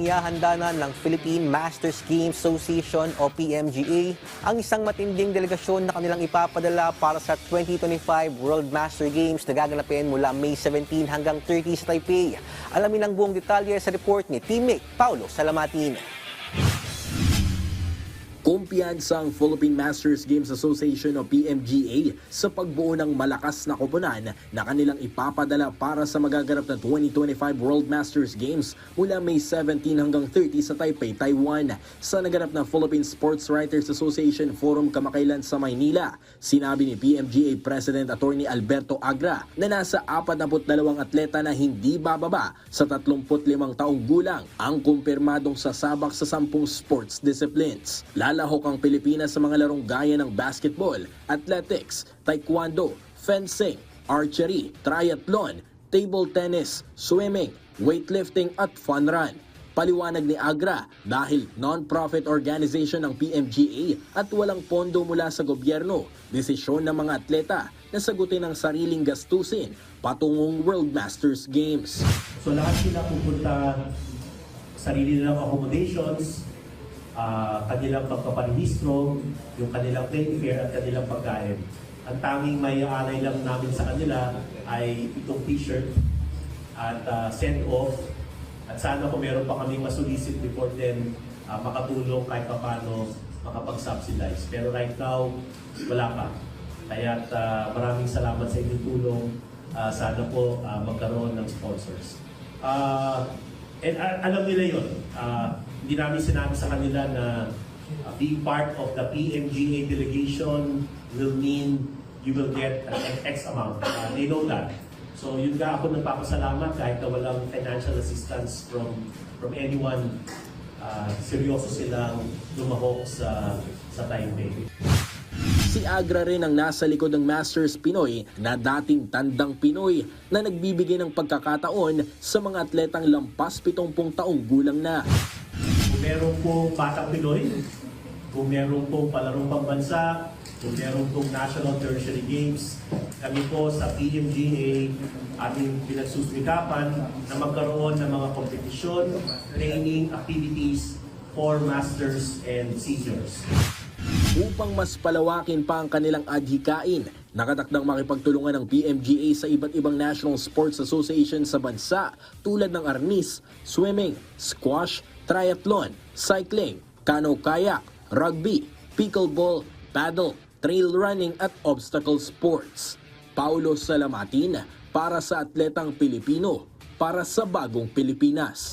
inihahanda na ng Philippine Masters Games Association o PMGA ang isang matinding delegasyon na kanilang ipapadala para sa 2025 World Master Games na gaganapin mula May 17 hanggang 30 sa Taipei. Alamin ang buong detalye sa report ni teammate Paulo Salamatin. Kumpiyansa ang Philippine Masters Games Association o PMGA sa pagbuo ng malakas na koponan na kanilang ipapadala para sa magaganap na 2025 World Masters Games mula May 17 hanggang 30 sa Taipei, Taiwan. Sa naganap na Philippine Sports Writers Association Forum kamakailan sa Maynila, sinabi ni PMGA President Attorney Alberto Agra na nasa 42 atleta na hindi bababa sa 35 taong gulang ang kumpirmadong sasabak sa 10 sports disciplines. Lalahok ang Pilipinas sa mga larong gaya ng basketball, athletics, taekwondo, fencing, archery, triathlon, table tennis, swimming, weightlifting at fun run. Paliwanag ni Agra dahil non-profit organization ng PMGA at walang pondo mula sa gobyerno, desisyon ng mga atleta na sagutin ang sariling gastusin patungong World Masters Games. So lahat sila pupunta, sarili nilang accommodations, kanilang pagpaparehistro, yung kanilang plane fare at kanilang pagkain. Ang tanging may alay lang namin sa kanila ay itong t-shirt at send-off. At sana kung meron pa kami masulisit before then, makatulong kahit pa paano makapag-subsidize. Pero right now, wala pa. Kaya maraming salamat sa inyong tulong. Sana po magkaroon ng sponsors. And alam nila yun. Hindi namin sinabi sa kanila na being part of the PMGA delegation will mean you will get an X amount. They know that. So yun nga ako nagpapasalamat kahit na walang financial assistance from anyone. Seryoso silang lumahok sa Taipei. Si Agra rin ang nasa likod ng Masters Pinoy na dating tandang Pinoy na nagbibigay ng pagkakataon sa mga atletang lampas 70 taong gulang na. Kung meron pong batang Pinoy, kung meron pong palarong pambansa, kung meron pong National Tertiary Games, kami po sa PMGA ating pinagsusumikapan na magkaroon ng mga kompetisyon, training, activities for masters and seniors. Upang mas palawakin pa ang kanilang adhikain, nakatakdang makipagtulungan ng PMGA sa iba't ibang National Sports Association sa bansa tulad ng arnis, swimming, squash, triathlon, cycling, canoe-kayak, rugby, pickleball, paddle, trail running at obstacle sports. Paulo Salamatin para sa Atletang Pilipino, para sa Bagong Pilipinas.